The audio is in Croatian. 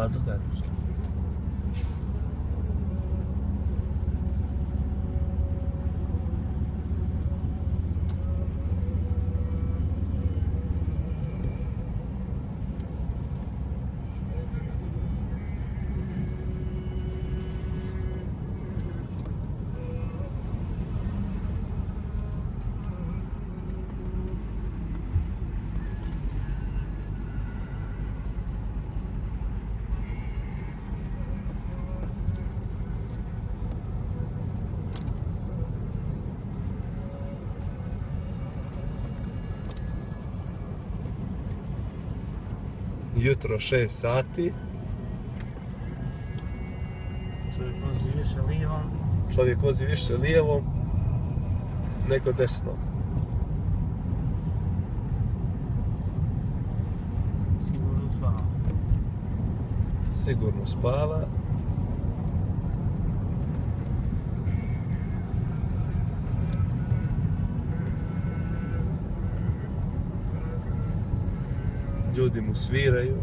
Pa događaš. Jutro 6 sati. Čovjek vozi više lijevom. Čovjek vozi više lijevom nego desnom. Sigurno spava. Sigurno spava. Ljudi mu sviraju.